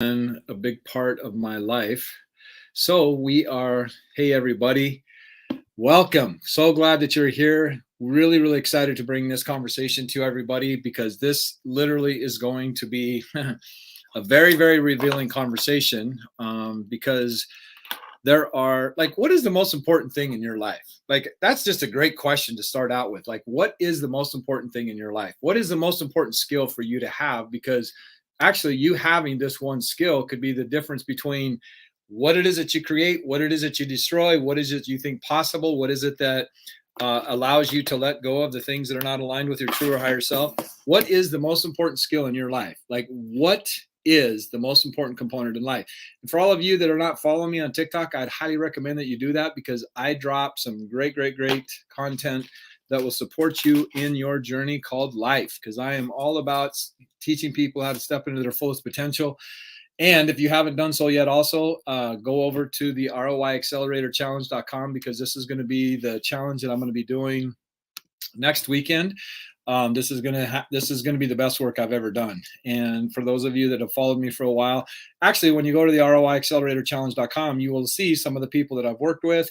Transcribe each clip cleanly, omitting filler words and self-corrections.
been a big part of my life. So we are, hey everybody, welcome. So glad that you're here. Really, really excited to bring this conversation to everybody because this literally is going to be a very, very revealing conversation because there are what is the most important thing in your life? Like, that's just a great question to start out with. Like, what is the most important thing in your life? What is the most important skill for you to have? Because actually, you having this one skill could be the difference between what it is that you create, what it is that you destroy, what is it you think possible, what is it that allows you to let go of the things that are not aligned with your true or higher self. What is the most important skill in your life? Like, what is the most important component in life? And for all of you that are not following me on TikTok, I'd highly recommend that you do that because I drop some great, great, great content that will support you in your journey called life. Because I am all about teaching people how to step into their fullest potential. And if you haven't done so yet, also go over to the ROIacceleratorchallenge.com because this is going to be the challenge that I'm going to be doing next weekend. This is gonna be the best work I've ever done. And for those of you that have followed me for a while, actually, when you go to the ROIacceleratorchallenge.com, you will see some of the people that I've worked with.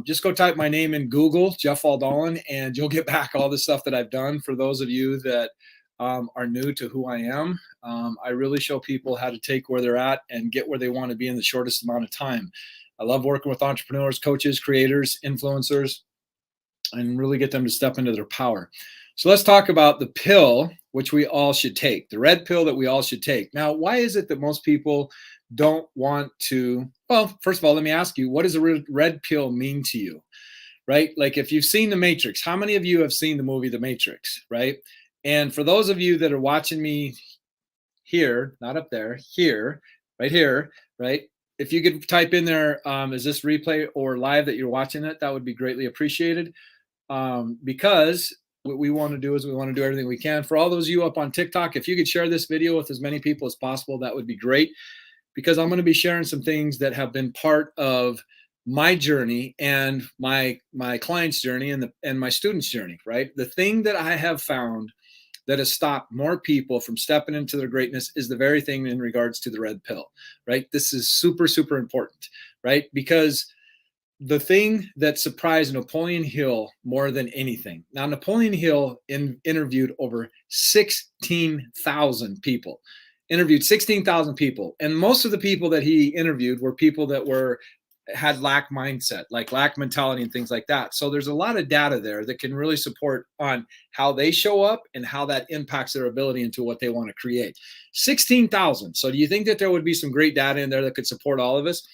Just go type my name in Google, Jeff Aldolin, and you'll get back all the stuff that I've done. For those of you that are new to who I am, I really show people how to take where they're at and get where they want to be in the shortest amount of time. I love working with entrepreneurs, coaches, creators, influencers, and really get them to step into their power. So let's talk about the pill, which we all should take, the red pill that we all should take. Now, why is it that most people don't want to? Well, first of all, let me ask you, what does a red pill mean to you, right? Like, if you've seen The Matrix, how many of you have seen the movie The Matrix, right? And for those of you that are watching me here, not up there, here, right? If you could type in there, is this replay or live that you're watching it, that would be greatly appreciated. Because what we want to do is we want to do everything we can. For all those of you up on TikTok, if you could share this video with as many people as possible, that would be great, because I'm going to be sharing some things that have been part of my journey and my client's journey and my students' journey, right? The thing that I have found that has stopped more people from stepping into their greatness is the very thing in regards to the red pill, right? This is super, super important, right? Because the thing that surprised Napoleon Hill more than anything. Now, Napoleon Hill interviewed over 16,000 people, and most of the people that he interviewed were people that had lack mindset, like lack mentality and things like that. So there's a lot of data there that can really support on how they show up and how that impacts their ability into what they want to create. 16,000. So do you think that there would be some great data in there that could support all of us?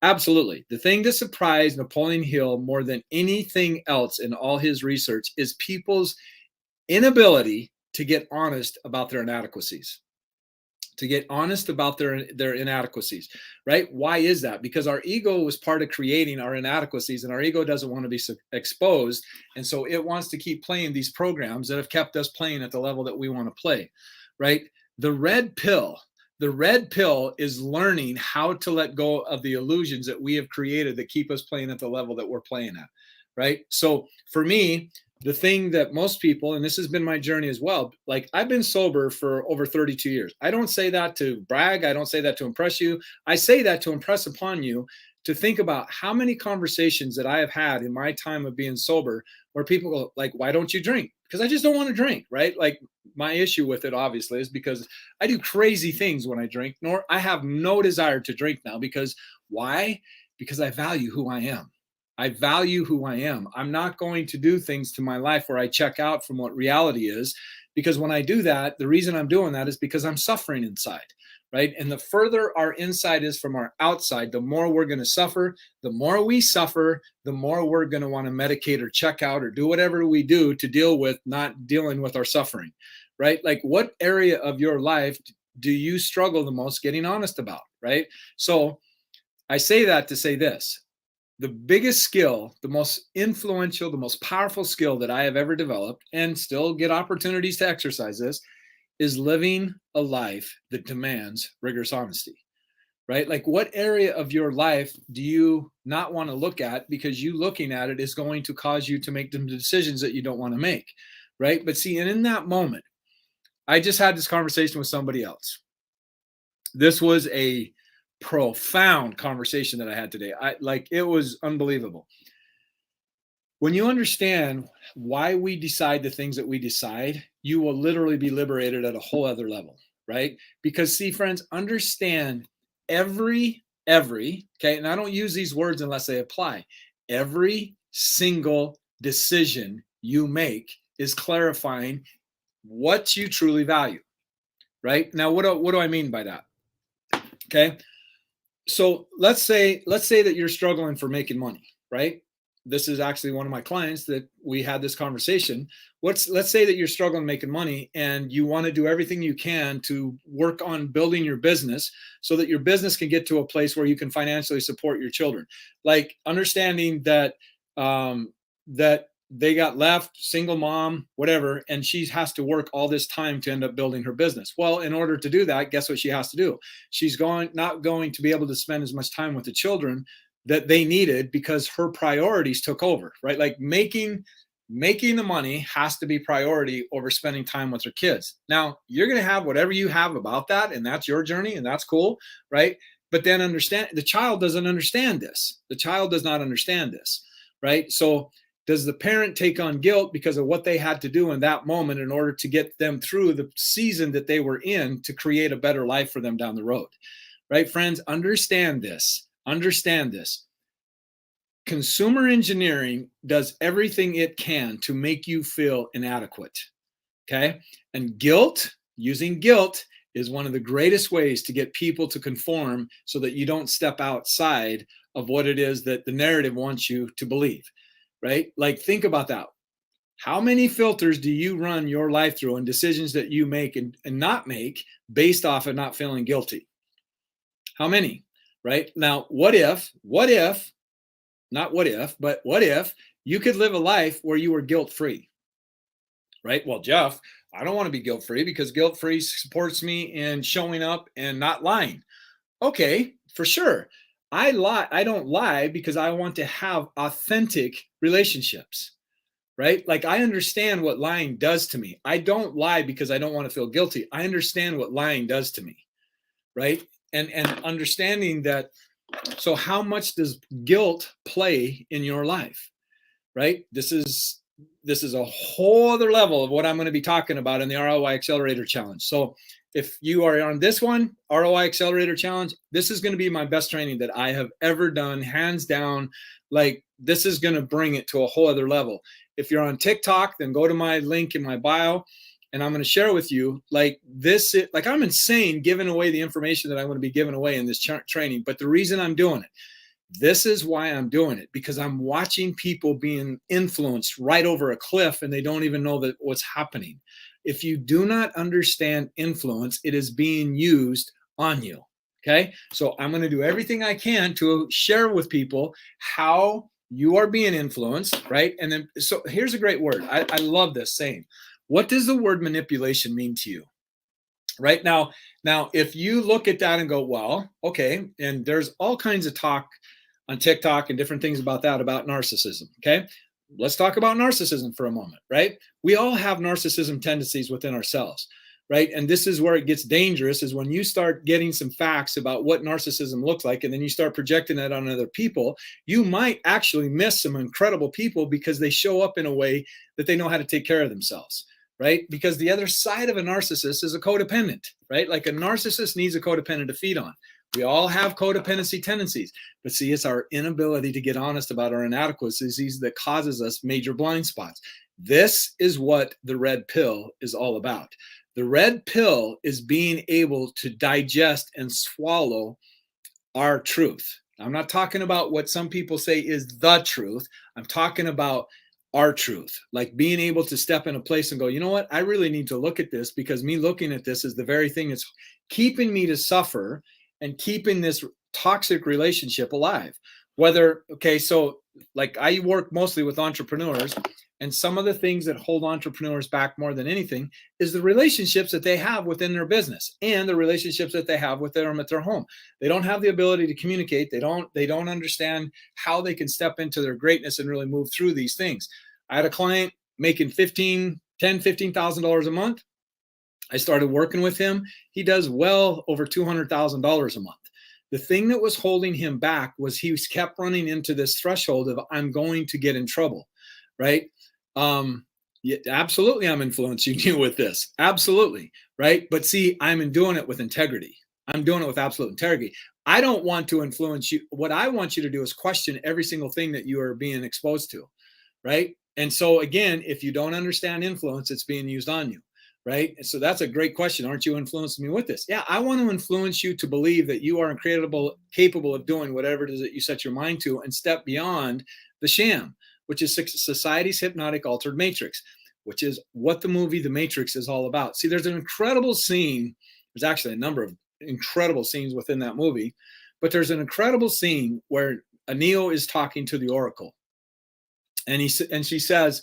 Absolutely. The thing that surprised Napoleon Hill more than anything else in all his research is people's inability to get honest about their inadequacies. Right? Why is that? Because our ego was part of creating our inadequacies, and our ego doesn't want to be exposed. And so it wants to keep playing these programs that have kept us playing at the level that we want to play, right? The red pill is learning how to let go of the illusions that we have created that keep us playing at the level that we're playing at, right? So for me, the thing that most people, and this has been my journey as well, like, I've been sober for over 32 years. I don't say that to brag. I don't say that to impress you. I say that to impress upon you to think about how many conversations that I have had in my time of being sober where people go like, why don't you drink? Because I just don't want to drink, right? Like, my issue with it obviously is because I do crazy things when I drink, nor I have no desire to drink now. Because why? Because I value who I am. I'm not going to do things to my life where I check out from what reality is, because when I do that, the reason I'm doing that is because I'm suffering inside, right? And the further our inside is from our outside, the more we're going to suffer. The more we suffer, the more we're going to want to medicate or check out or do whatever we do to deal with not dealing with our suffering, right? Like, what area of your life do you struggle the most getting honest about, right? So I say that to say this. The biggest skill, the most influential, the most powerful skill that I have ever developed, and still get opportunities to exercise this, is living a life that demands rigorous honesty, right? Like, what area of your life do you not want to look at, because you looking at it is going to cause you to make the decisions that you don't want to make, right? But see, and in that moment, I just had this conversation with somebody else. This was a profound conversation that I had today. It was unbelievable. When you understand why we decide the things that we decide, you will literally be liberated at a whole other level, right? Because see, friends, understand okay, and I don't use these words unless they apply. Every single decision you make is clarifying what you truly value, right? Now, what do I mean by that? Okay. So let's say that you're struggling for making money, right? This is actually one of my clients that we had this conversation. Let's say that you're struggling making money and you want to do everything you can to work on building your business so that your business can get to a place where you can financially support your children. Like understanding that that they got left, single mom, whatever, and she has to work all this time to end up building her business. Well, in order to do that, guess what she has to do? She's not going to be able to spend as much time with the children that they needed because her priorities took over, right? Like making the money has to be priority over spending time with her kids. Now, you're going to have whatever you have about that, and that's your journey, and that's cool, right? But then understand, the child doesn't understand this. The child does not understand this, right? So does the parent take on guilt because of what they had to do in that moment in order to get them through the season that they were in to create a better life for them down the road? Right, friends, understand this. Understand this. Consumer engineering does everything it can to make you feel inadequate. Okay? And using guilt is one of the greatest ways to get people to conform so that you don't step outside of what it is that the narrative wants you to believe. Right? Like, think about that. How many filters do you run your life through and decisions that you make and not make based off of not feeling guilty? How many? Right? Now, what if you could live a life where you were guilt-free? Right? Well, Jeff, I don't want to be guilt-free because guilt-free supports me in showing up and not lying. Okay, for sure. I don't lie because I want to have authentic relationships, right? Like, I understand what lying does to me. I don't lie because I don't want to feel guilty. I understand what lying does to me, right? And understanding that. So how much does guilt play in your life, right? This is a whole other level of what I'm going to be talking about in the ROI Accelerator Challenge. So if you are on this one, ROI Accelerator Challenge, this is going to be my best training that I have ever done, hands down. Like, this is going to bring it to a whole other level. If you're on TikTok, then go to my link in my bio, and I'm going to share with you, like, I'm insane giving away the information that I'm going to be giving away in this training. But the reason I'm doing it, this is why I'm doing it, because I'm watching people being influenced right over a cliff and they don't even know that what's happening. If you do not understand influence, it is being used on you. Okay. So I'm going to do everything I can to share with people how you are being influenced, right? And then, so here's a great word. I love this saying. What does the word manipulation mean to you? Right now, if you look at that and go, well, okay, and there's all kinds of talk on TikTok and different things about that, about narcissism. Okay. Let's talk about narcissism for a moment, right? We all have narcissism tendencies within ourselves, right? And this is where it gets dangerous, is when you start getting some facts about what narcissism looks like, and then you start projecting that on other people, you might actually miss some incredible people because they show up in a way that they know how to take care of themselves. Right? Because the other side of a narcissist is a codependent, right? Like, a narcissist needs a codependent to feed on. We all have codependency tendencies, but see, it's our inability to get honest about our inadequacies that causes us major blind spots. This is what the red pill is all about. The red pill is being able to digest and swallow our truth. I'm not talking about what some people say is the truth. I'm talking about our truth, like being able to step in a place and go, you know what, I really need to look at this, because me looking at this is the very thing that's keeping me to suffer and keeping this toxic relationship alive. So like, I work mostly with entrepreneurs, and some of the things that hold entrepreneurs back more than anything is the relationships that they have within their business and the relationships that they have with them at their home. They don't have the ability to communicate. They don't understand how they can step into their greatness and really move through these things. I had a client making $15,000 a month. I started working with him. He does well over $200,000 a month. The thing that was holding him back was he kept running into this threshold of I'm going to get in trouble, right? Yeah, absolutely, I'm influencing you with this. Absolutely, right? But see, I'm doing it with integrity. I'm doing it with absolute integrity. I don't want to influence you. What I want you to do is question every single thing that you are being exposed to, right? And so again, if you don't understand influence, it's being used on you, right? And so that's a great question. Aren't you influencing me with this? Yeah, I want to influence you to believe that you are incredible, capable of doing whatever it is that you set your mind to, and step beyond the sham, which is society's hypnotic altered matrix, which is what the movie The Matrix is all about. See, there's an incredible scene. There's actually a number of incredible scenes within that movie, but there's an incredible scene where a Neo is talking to the Oracle, and she says,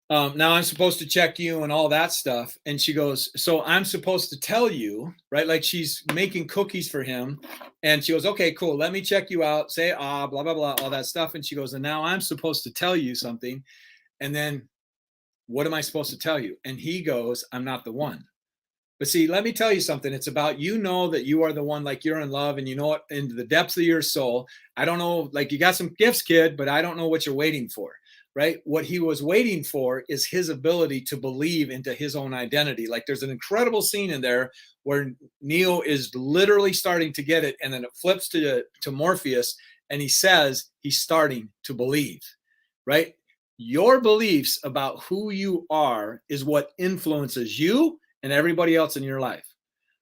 now I'm supposed to check you and all that stuff. And she goes, so I'm supposed to tell you, right? Like she's making cookies for him. And she goes, okay, cool. Let me check you out. Say, blah, blah, blah, all that stuff. And she goes, and now I'm supposed to tell you something. And then what am I supposed to tell you? And he goes, I'm not the one. But see, let me tell you something. It's about, you know, that you are the one, like you're in love and you know it into the depths of your soul. I don't know, like you got some gifts, kid, but I don't know what you're waiting for, right? What he was waiting for is his ability to believe into his own identity. Like there's an incredible scene in there where Neo is literally starting to get it. And then it flips to Morpheus and he says he's starting to believe, right? Your beliefs about who you are is what influences you and everybody else in your life.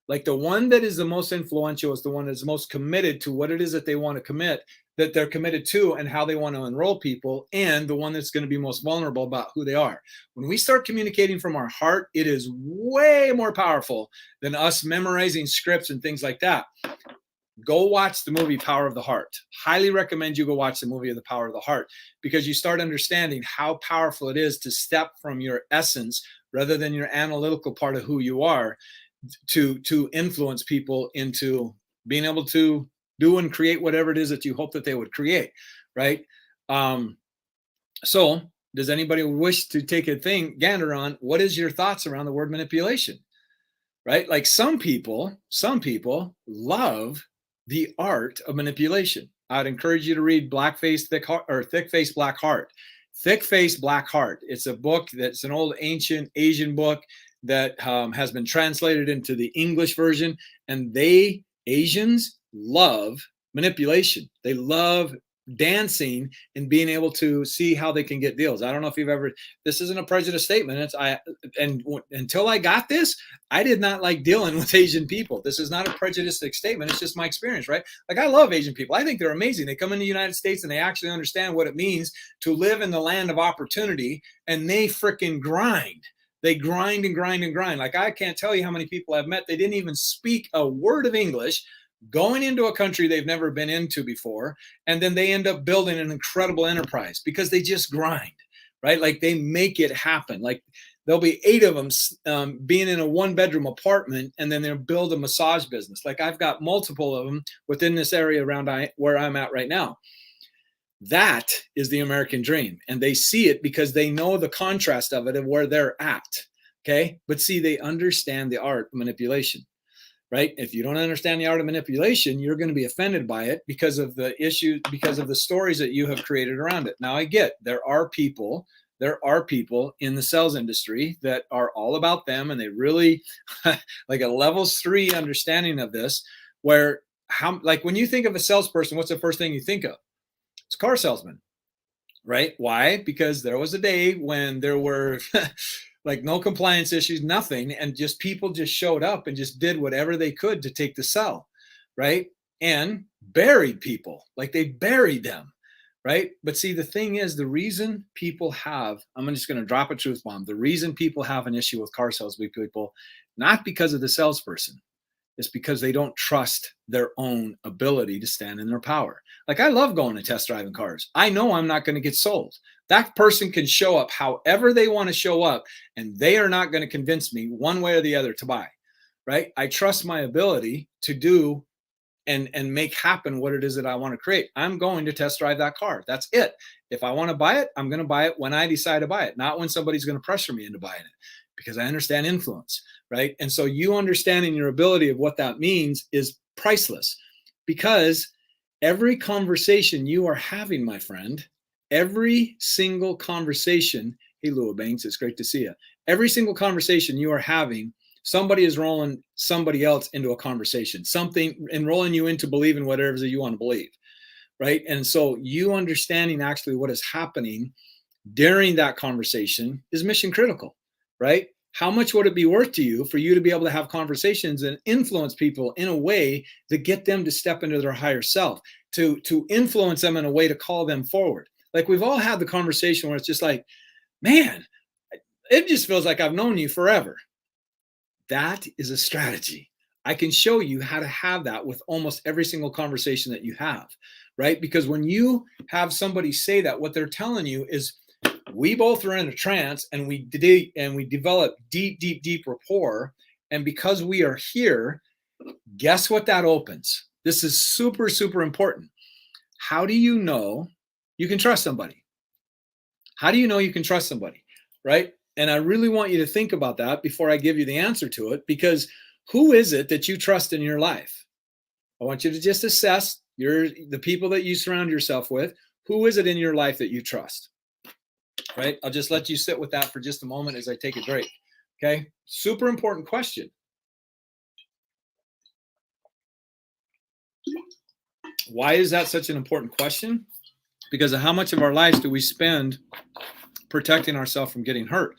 Like the one that is the most influential is the one that's most committed to what it is that they want to commit, that they're committed to, and how they want to enroll people, and the one that's going to be most vulnerable about who they are. When we start communicating from our heart, it is way more powerful than us memorizing scripts and things like that. Go watch the movie Power of the Heart. Highly recommend you go watch the movie of The Power of the Heart, because you start understanding how powerful it is to step from your essence rather than your analytical part of who you are to influence people into being able to do and create whatever it is that you hope that they would create, right? So does anybody wish to take a gander on what is your thoughts around the word manipulation, right? Like some people love the art of manipulation. I'd encourage you to read Thick Face, Black Heart. Thick Face, Black Heart. It's a book that's an old ancient Asian book that has been translated into the English version. And Asians love manipulation. They love dancing and being able to see how they can get deals. I don't know if you've ever, this isn't a prejudice statement. Until I got this, I did not like dealing with Asian people. This is not a prejudiced statement. It's just my experience, right? Like I love Asian people. I think they're amazing. They come in the United States and they actually understand what it means to live in the land of opportunity, and they freaking grind. They grind and grind and grind. Like I can't tell you how many people I've met. They didn't even speak a word of English, going into a country they've never been into before, and then they end up building an incredible enterprise because they just grind, right? Like they make it happen. Like there'll be 8 of them being in a 1-bedroom apartment, and then they'll build a massage business. Like I've got multiple of them within this area around where I'm at right now. That is the American dream, and they see it because they know the contrast of it and where they're at. Okay, but see, they understand the art of manipulation. Right? If you don't understand the art of manipulation, you're going to be offended by it because of the issue, because of the stories that you have created around it. Now I get there are people in the sales industry that are all about them, and they really like a levels 3 understanding of this, where like when you think of a salesperson, what's the first thing you think of? It's a car salesman, right? Why? Because there was a day when there were like no compliance issues, nothing. And just people just showed up and just did whatever they could to take the sell, right? And buried people, like they buried them, right? But see, the thing is, the reason people have, I'm just going to drop a truth bomb. The reason people have an issue with car sales people, not because of the salesperson, it's because they don't trust their own ability to stand in their power. Like I love going to test driving cars. I know I'm not going to get sold. That person can show up however they want to show up, and they are not going to convince me one way or the other to buy, right? I trust my ability to do and make happen what it is that I want to create. I'm going to test drive that car. That's it. If I want to buy it, I'm going to buy it when I decide to buy it, not when somebody's going to pressure me into buying it. Because I understand influence, right? And so you understanding your ability of what that means is priceless, because every conversation you are having, my friend, every single conversation, hey, Lua Banks, it's great to see you. Every single conversation you are having, somebody is rolling somebody else into a conversation, something enrolling you into believing whatever you want to believe, right? And so you understanding actually what is happening during that conversation is mission critical, right? How much would it be worth to you for you to be able to have conversations and influence people in a way that get them to step into their higher self, to influence them in a way to call them forward? Like, we've all had the conversation where it's just like, man, it just feels like I've known you forever. That is a strategy. I can show you how to have that with almost every single conversation that you have, right? Because when you have somebody say that, what they're telling you is, we both are in a trance, and we develop deep rapport. And because we are here, guess what that opens? This is super, super important. How do you know you can trust somebody? How do you know you can trust somebody, right? And I really want you to think about that before I give you the answer to it, because who is it that you trust in your life? I want you to just assess the people that you surround yourself with. Who is it in your life that you trust? Right? I'll just let you sit with that for just a moment as I take a break. Okay? Super important question. Why is that such an important question? Because of how much of our lives do we spend protecting ourselves from getting hurt?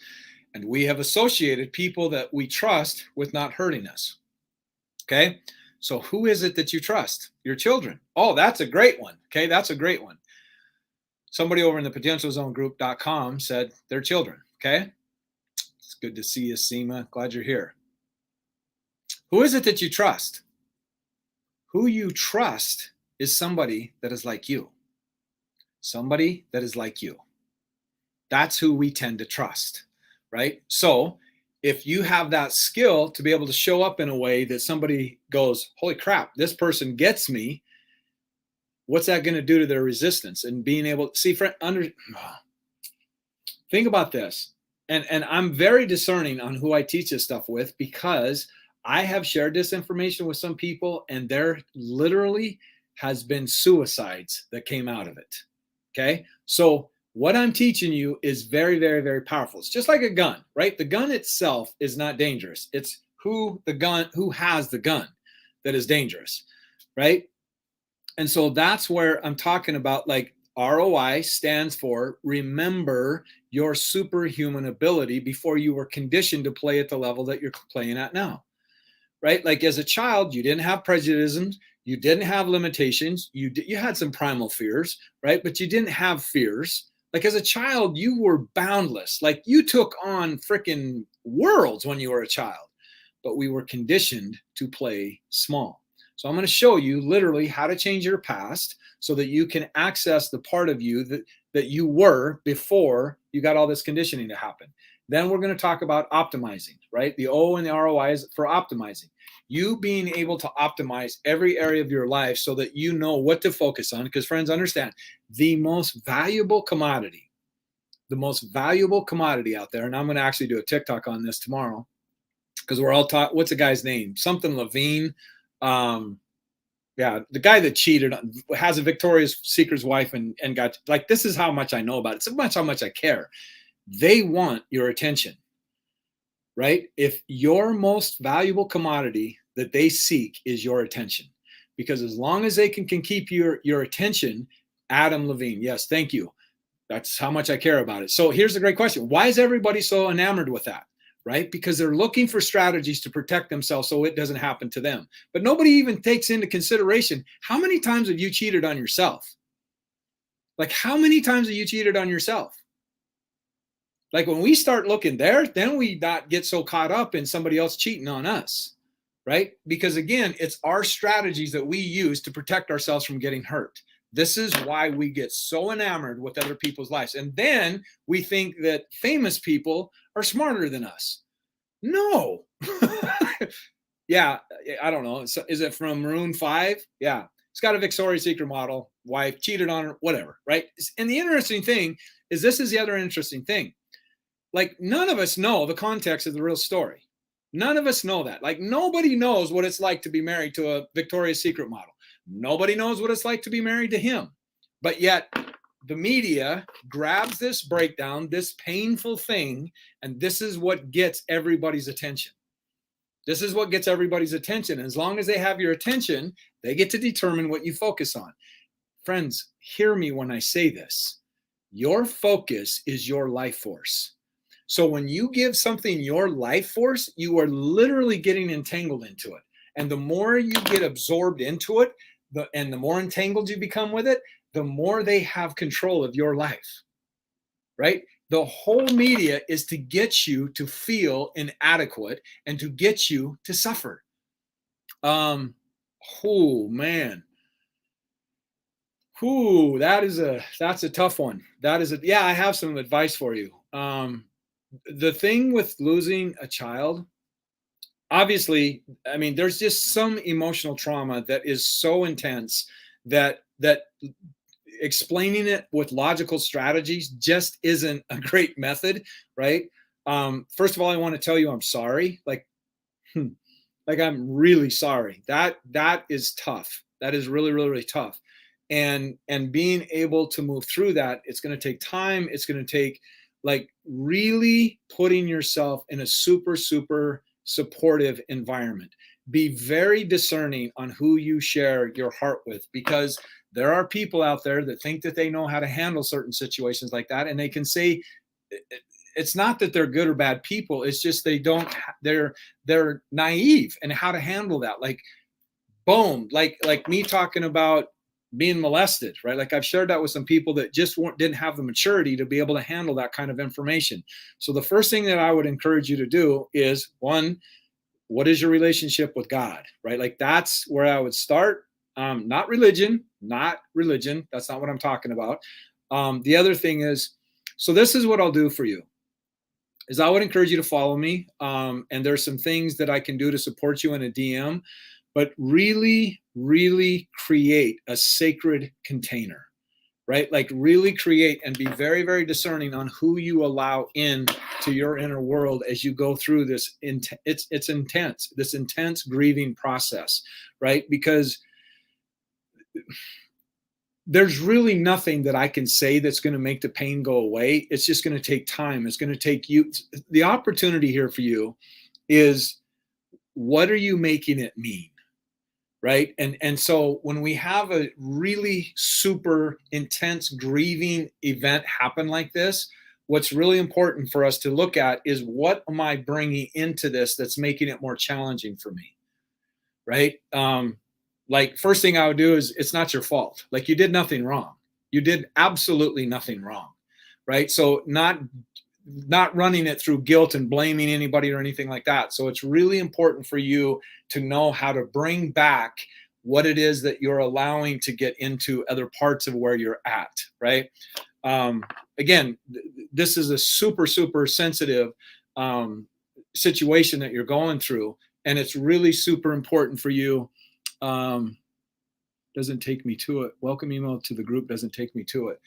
And we have associated people that we trust with not hurting us. Okay? So who is it that you trust? Your children. Oh, that's a great one. Okay? That's a great one. Somebody over in the potentialzonegroup.com said their children. Okay. It's good to see you, Seema. Glad you're here. Who is it that you trust? Who you trust is somebody that is like you. Somebody that is like you. That's who we tend to trust, right? So if you have that skill to be able to show up in a way that somebody goes, holy crap, this person gets me, what's that going to do to their resistance? And being able to see, think about this. And I'm very discerning on who I teach this stuff with, because I have shared this information with some people, and there literally has been suicides that came out of it. Okay. So what I'm teaching you is very, very, very powerful. It's just like a gun, right? The gun itself is not dangerous. It's who has the gun that is dangerous, right? And so that's where I'm talking about, like, ROI stands for remember your superhuman ability before you were conditioned to play at the level that you're playing at now, right? Like, as a child, you didn't have prejudices, you didn't have limitations, you had some primal fears, right? But you didn't have fears. Like, as a child, you were boundless. Like, you took on freaking worlds when you were a child, but we were conditioned to play small. So I'm going to show you literally how to change your past so that you can access the part of you that you were before you got all this conditioning to happen. Then we're going to talk about optimizing, right? The O and the ROI is for optimizing. You being able to optimize every area of your life so that you know what to focus on. Because, friends, understand, the most valuable commodity out there, and I'm going to actually do a TikTok on this tomorrow, because we're all taught, what's the guy's name? Something Levine. Yeah, the guy that cheated, has a Victoria's Secret's wife and got, like, this is how much I know about it. It's how much I care. They want your attention, right? If your most valuable commodity that they seek is your attention, because as long as they can keep your attention, Adam Levine, yes, thank you. That's how much I care about it. So here's the great question. Why is everybody so enamored with that? Right? Because they're looking for strategies to protect themselves so it doesn't happen to them. But nobody even takes into consideration, how many times have you cheated on yourself? Like, how many times have you cheated on yourself? Like, when we start looking there, then we not get so caught up in somebody else cheating on us, right? Because again, it's our strategies that we use to protect ourselves from getting hurt. This is why we get so enamored with other people's lives. And then we think that famous people are smarter than us. No. Yeah, I don't know. Is it from Maroon 5? Yeah. It's got a Victoria's Secret model, wife, cheated on her, whatever, right? And the interesting thing is, this is the other interesting thing. like none of us know the context of the real story. None of us know that. Like nobody knows what it's like to be married to a Victoria's Secret model. Nobody knows what it's like to be married to him. But yet the media grabs this breakdown, this painful thing, and this is what gets everybody's attention. This is what gets everybody's attention. As long as they have your attention, they get to determine what you focus on. Friends, hear me when I say this. Your focus is your life force. So when you give something your life force, you are literally getting entangled into it. And the more you get absorbed into it, and the more entangled you become with it, the more they have control of your life, right? The whole media is to get you to feel inadequate and to get you to suffer. Oh man. That's a tough one. Yeah, I have some advice for you. The thing with losing a child, obviously, I mean, there's just some emotional trauma that is so intense that explaining it with logical strategies just isn't a great method, right? First of all, I want to tell you I'm sorry. Like I'm really sorry. That is tough. That is really, really, really tough. And being able to move through that, it's going to take time. It's going to take like really putting yourself in a super, super supportive environment. Be very discerning on who you share your heart with, because there are people out there that think that they know how to handle certain situations like that. And they can say, it's not that they're good or bad people. It's just they're naive in how to handle that. Like, boom, like me talking about being molested, right? Like I've shared that with some people that just didn't have the maturity to be able to handle that kind of information. So the first thing that I would encourage you to do is, one, what is your relationship with God, right? Like that's where I would start. Not religion. That's not what I'm talking about. The other thing is, so this is what I'll do for you, is I would encourage you to follow me. And there's some things that I can do to support you in a DM, but really, really create a sacred container, right? Like really create and be very, very discerning on who you allow in to your inner world as you go through this. It's intense, this intense grieving process, right? Because there's really nothing that I can say that's going to make the pain go away. It's just going to take time. It's going to take you. The opportunity here for you is, what are you making it mean? Right. And so when we have a really super intense grieving event happen like this, what's really important for us to look at is, what am I bringing into this that's making it more challenging for me? Right. Like first thing I would do is, it's not your fault. Like you did nothing wrong. You did absolutely nothing wrong. Right. So not running it through guilt and blaming anybody or anything like that. So it's really important for you to know how to bring back what it is that you're allowing to get into other parts of where you're at, right? Again, this is a super, super sensitive situation that you're going through, and it's really super important for you. Doesn't take me to it. Welcome email to the group doesn't take me to it.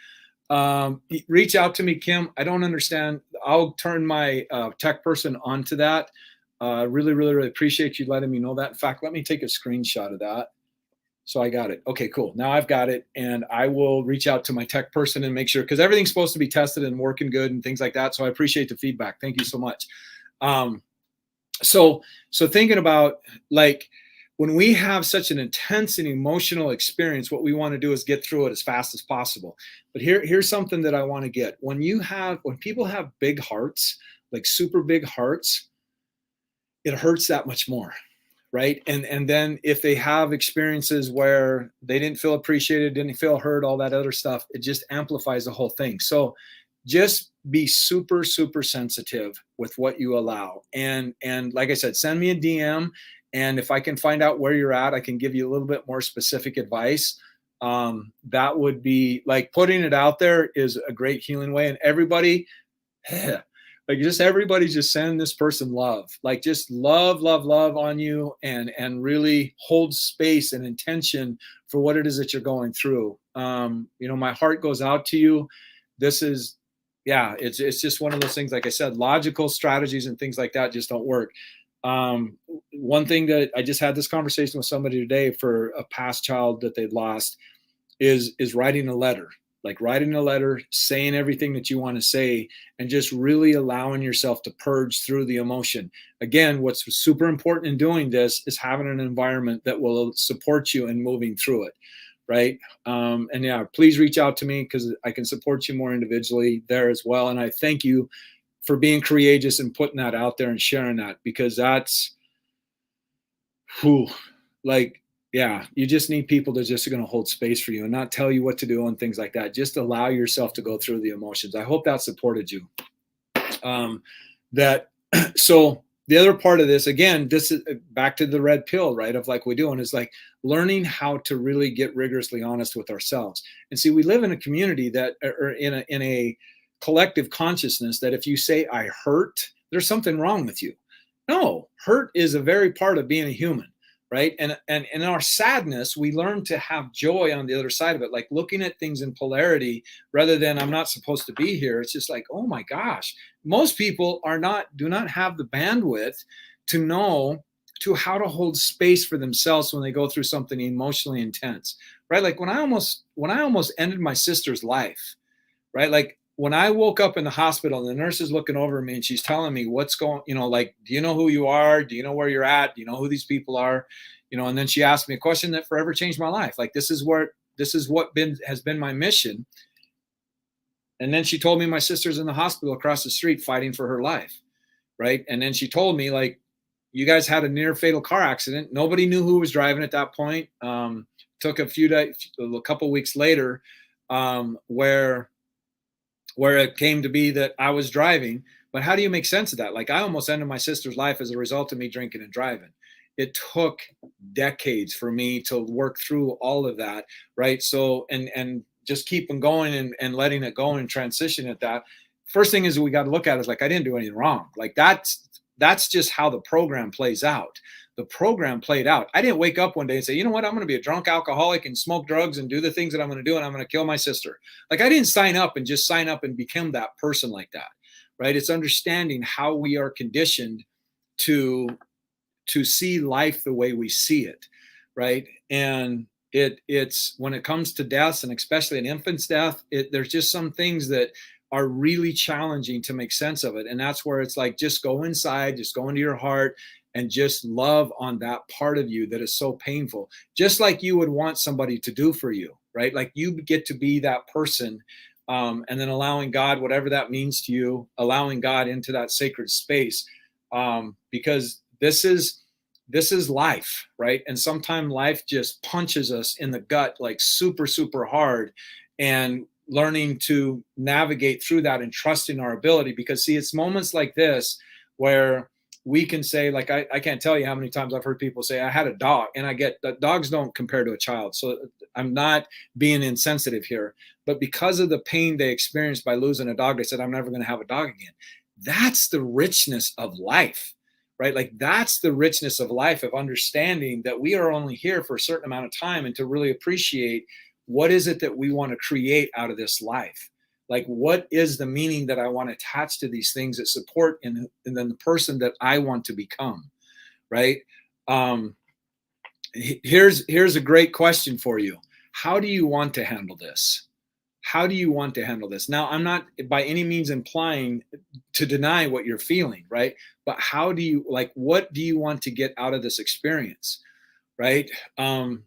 Reach out to me, Kim. I don't understand. I'll turn my tech person onto that. Really, really, really appreciate you letting me know that. In fact, let me take a screenshot of that. So I got it. Okay, cool. Now I've got it, and I will reach out to my tech person and make sure, because everything's supposed to be tested and working good and things like that. So I appreciate the feedback. Thank you so much. So thinking about, like, when we have such an intense and emotional experience, what we want to do is get through it as fast as possible. But here's something that I want to get. When people have big hearts, like super big hearts, it hurts that much more, right? And then if they have experiences where they didn't feel appreciated, didn't feel heard, all that other stuff, it just amplifies the whole thing. So just be super, super sensitive with what you allow. And like I said, send me a DM. And if I can find out where you're at, I can give you a little bit more specific advice. That would be, like, putting it out there is a great healing way. And everybody, everybody just send this person love, like just love, love, love on you, and really hold space and intention for what it is that you're going through. My heart goes out to you. This is yeah, it's just one of those things. Like I said, logical strategies and things like that just don't work. Um, One thing that I just had this conversation with somebody today for a past child that they'd lost is writing a letter, like writing a letter, saying everything that you want to say, and just really allowing yourself to purge through the emotion. Again, what's super important in doing this is having an environment that will support you in moving through it, right? And yeah, please reach out to me because I can support you more individually there as well. And I thank you for being courageous and putting that out there and sharing that, because that's whew, like, yeah, you just need people that just are going to hold space for you and not tell you what to do and things like that. Just allow yourself to go through the emotions. I hope that supported you. That so the other part of this, again, this is back to the red pill, right? Of like we're doing is like learning how to really get rigorously honest with ourselves. And see, we live in a community that, or in a collective consciousness that if you say I hurt, there's something wrong with you. No, hurt is a very part of being a human, right? And in our sadness, we learn to have joy on the other side of it, like looking at things in polarity rather than I'm not supposed to be here. It's just like, oh my gosh, most people do not have the bandwidth to know to how to hold space for themselves when they go through something emotionally intense, right? Like when I almost ended my sister's life, right? Like when I woke up in the hospital and the nurse is looking over me and she's telling me what's going, like, do you know who you are? Do you know where you're at? Do you know who these people are? And then she asked me a question that forever changed my life. Like, this is what has been my mission. And then she told me my sister's in the hospital across the street fighting for her life. Right. And then she told me, like, you guys had a near fatal car accident. Nobody knew who was driving at that point. Took a couple weeks later, where it came to be that I was driving. But how do you make sense of that? Like, I almost ended my sister's life as a result of me drinking and driving. It took decades for me to work through all of that, right? So, and just keeping going and letting it go and transition at that. First thing is we got to look at is like, I didn't do anything wrong. Like that's just how the program plays out. The program played out. I didn't wake up one day and say, you know what, I'm going to be a drunk alcoholic and smoke drugs and do the things that I'm going to do, and I'm going to kill my sister. Like, I didn't sign up and become that person like that, right? It's understanding how we are conditioned to see life the way we see it, right? And it's when it comes to deaths, and especially an infant's death, there's just some things that are really challenging to make sense of it. And that's where it's like, just go inside, just go into your heart and just love on that part of you that is so painful, just like you would want somebody to do for you, right? Like, you get to be that person, and then allowing God, whatever that means to you, allowing God into that sacred space, because this is life, right? And sometimes life just punches us in the gut like super, super hard, and learning to navigate through that and trusting our ability. Because see, it's moments like this where we can say, like, I can't tell you how many times I've heard people say, I had a dog, and I get that dogs don't compare to a child. So I'm not being insensitive here, but because of the pain they experienced by losing a dog, they said, I'm never going to have a dog again. That's the richness of life, right? Like, that's the richness of life, of understanding that we are only here for a certain amount of time, and to really appreciate what is it that we want to create out of this life. Like, what is the meaning that I want to attach to these things that support and then the person that I want to become, right? Here's a great question for you. How do you want to handle this? How do you want to handle this? Now, I'm not by any means implying to deny what you're feeling, right? But how do you, like, what do you want to get out of this experience, right? And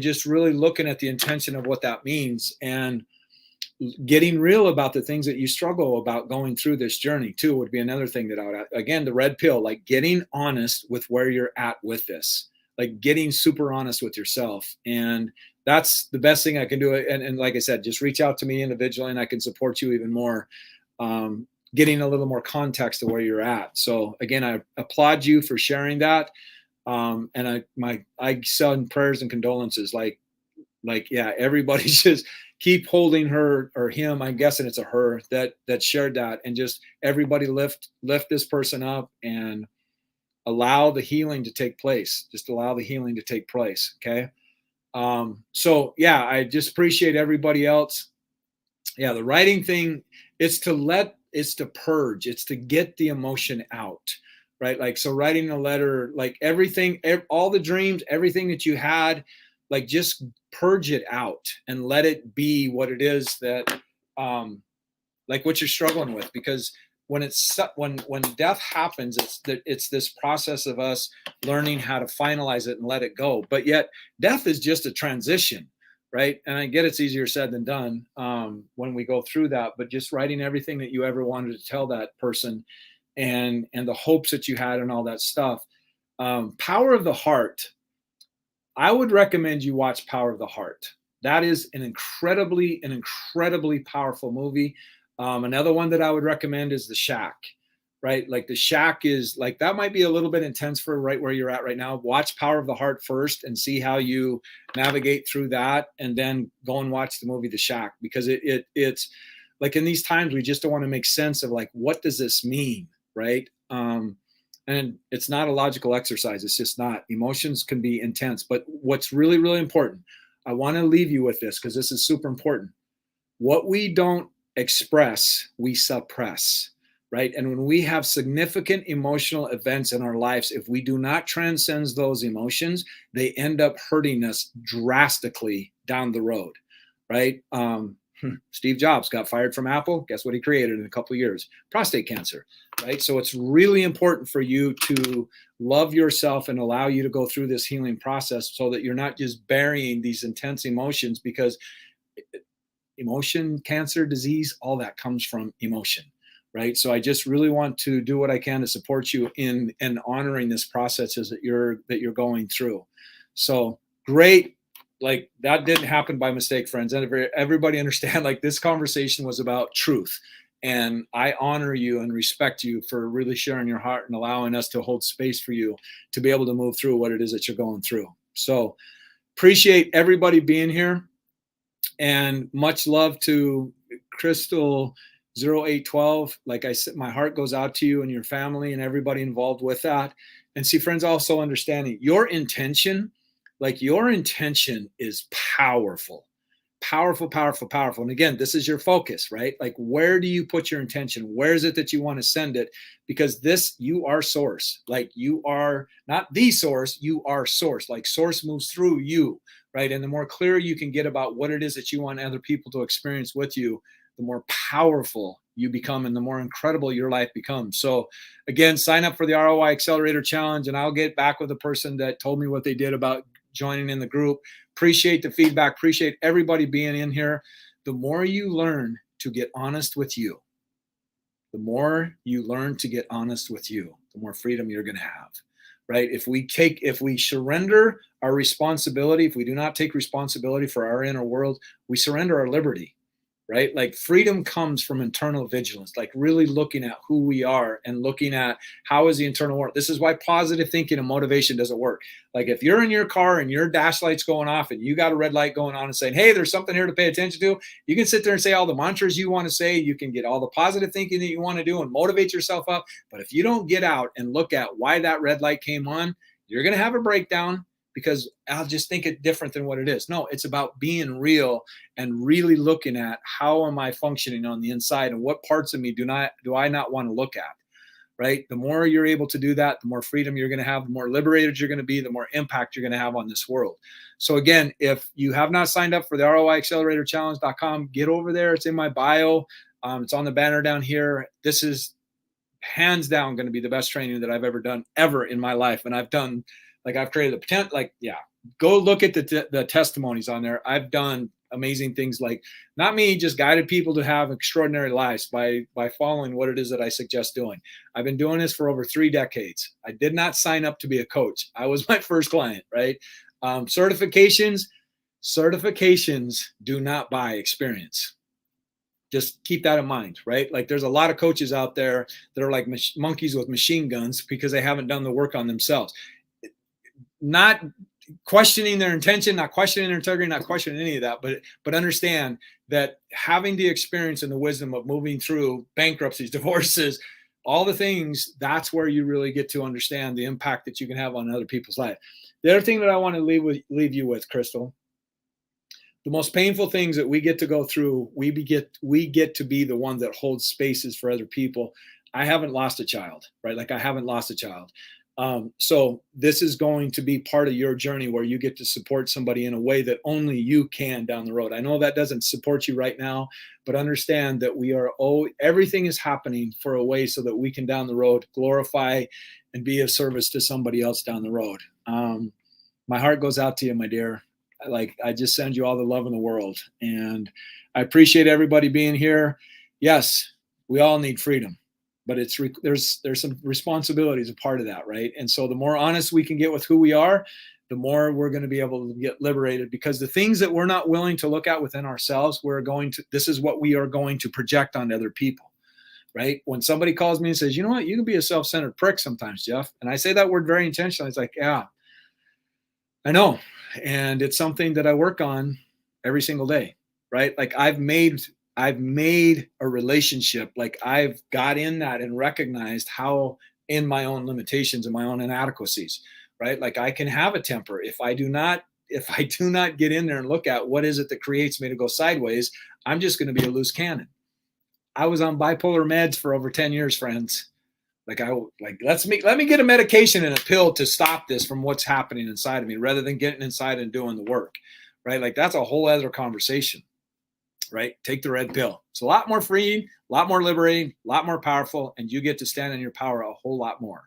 just really looking at the intention of what that means, and getting real about the things that you struggle about going through this journey too would be another thing that I would, again, the red pill, like getting honest with where you're at with this, like getting super honest with yourself. And that's the best thing I can do. And like I said, just reach out to me individually and I can support you even more, getting a little more context to where you're at. So again, I applaud you for sharing that. And I send prayers and condolences, like, yeah, everybody just keep holding her or him. I'm guessing it's a her that shared that, and just everybody lift this person up and allow the healing to take place. Just allow the healing to take place. Okay. So yeah, I just appreciate everybody else. Yeah. The writing thing, it's to purge, it's to get the emotion out, right? Like, so writing a letter, like everything, all the dreams, everything that you had, like just purge it out and let it be what it is that, like what you're struggling with. Because when death happens, it's this process of us learning how to finalize it and let it go. But yet death is just a transition, right? And I get it's easier said than done when we go through that, but just writing everything that you ever wanted to tell that person, and the hopes that you had and all that stuff. Power of the Heart, I would recommend you watch Power of the Heart. That is an incredibly powerful movie. Another one that I would recommend is The Shack, right? Like The Shack is like, that might be a little bit intense for right where you're at right now. Watch Power of the Heart first and see how you navigate through that, and then go and watch the movie The Shack, because it's like, in these times we just don't want to make sense of like, what does this mean, right? And it's not a logical exercise. It's just not. Emotions can be intense. But what's really important, I want to leave you with this because this is super important. What we don't express, we suppress, right? And when we have significant emotional events in our lives, if we do not transcend those emotions, they end up hurting us drastically down the road, right? Steve Jobs got fired from Apple. Guess what he created in a couple of years? Prostate cancer, right? So it's really important for you to love yourself and allow you to go through this healing process so that you're not just burying these intense emotions, because emotion, cancer, disease, all that comes from emotion, right? So I just really want to do what I can to support you in honoring this process that you're going through. So great. Like, that didn't happen by mistake, friends. And everybody understand, like, this conversation was about truth. And I honor you and respect you for really sharing your heart and allowing us to hold space for you to be able to move through what it is that you're going through. So appreciate everybody being here. And much love to Crystal 0812. Like I said, my heart goes out to you and your family and everybody involved with that. And see, friends, also understanding your intention, like your intention is powerful, powerful. And again, this is your focus, right? Like, where do you put your intention? Where is it that you want to send it? Because you are source. Like, you are not the source, you are source. Like, source moves through you, right? And the more clear you can get about what it is that you want other people to experience with you, the more powerful you become and the more incredible your life becomes. So again, sign up for the ROI Accelerator Challenge, and I'll get back with the person that told me what they did about joining in the group. Appreciate the feedback. Appreciate everybody being in here. The more you learn to get honest with you, the more you learn to get honest with you, the more freedom you're going to have, right? If we surrender our responsibility, if we do not take responsibility for our inner world, we surrender our liberty, right? Like, freedom comes from internal vigilance, like really looking at who we are and looking at how is the internal world. This is why positive thinking and motivation doesn't work. Like, if you're in your car and your dash light's going off and you got a red light going on and saying, hey, there's something here to pay attention to, you can sit there and say all the mantras you want to say. You can get all the positive thinking that you want to do and motivate yourself up. But if you don't get out and look at why that red light came on, you're going to have a breakdown, because I'll just think it different than what it is. No, it's about being real and really looking at how am I functioning on the inside and what parts of me do I not want to look at, right? The more you're able to do that, the more freedom you're going to have, the more liberated you're going to be, the more impact you're going to have on this world. So again, if you have not signed up for the ROIAcceleratorChallenge.com, get over there. It's in my bio. It's on the banner down here. This is hands down going to be the best training that I've ever done ever in my life. And I've created the potential, go look at the testimonies on there. I've done amazing things, like, not me, just guided people to have extraordinary lives by following what it is that I suggest doing. I've been doing this for over 3 decades. I did not sign up to be a coach. I was my first client, right? Certifications do not buy experience. Just keep that in mind, right? Like, there's a lot of coaches out there that are like monkeys with machine guns because they haven't done the work on themselves. Not questioning their intention, not questioning their integrity, not questioning any of that, but understand that having the experience and the wisdom of moving through bankruptcies, divorces, all the things, that's where you really get to understand the impact that you can have on other people's life. The other thing that I want to leave you with, Crystal, the most painful things that we get to go through, we get to be the ones that hold spaces for other people. I haven't lost a child, right? Like I haven't lost a child. So this is going to be part of your journey where you get to support somebody in a way that only you can down the road. I know that doesn't support you right now, but understand that everything is happening for a way so that we can down the road glorify and be of service to somebody else down the road. My heart goes out to you, my dear. Like, I just send you all the love in the world, and I appreciate everybody being here. Yes, we all need freedom, but there's some responsibilities a part of that, right? And so the more honest we can get with who we are, the more we're going to be able to get liberated, because the things that we're not willing to look at within ourselves, this is what we are going to project onto other people, right? When somebody calls me and says, you know what, you can be a self-centered prick sometimes, Jeff. And I say that word very intentionally. It's like, yeah, I know. And it's something that I work on every single day, right? Like I've made a relationship. Like I've got in that and recognized how in my own limitations and my own inadequacies, right? Like I can have a temper. If I do not get in there and look at what is it that creates me to go sideways, I'm just going to be a loose cannon. I was on bipolar meds for over 10 years, friends. Let me get a medication and a pill to stop this from what's happening inside of me, rather than getting inside and doing the work, right? Like that's a whole other conversation, right? Take the red pill. It's a lot more freeing, a lot more liberating, a lot more powerful, and you get to stand in your power a whole lot more.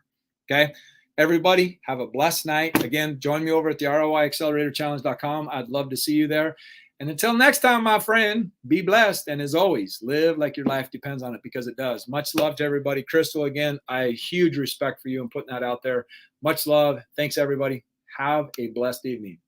Okay. Everybody have a blessed night. Again, join me over at the ROIacceleratorchallenge.com. I'd love to see you there. And until next time, my friend, be blessed. And as always, live like your life depends on it, because it does. Much love to everybody. Crystal, again, huge respect for you and putting that out there. Much love. Thanks, everybody. Have a blessed evening.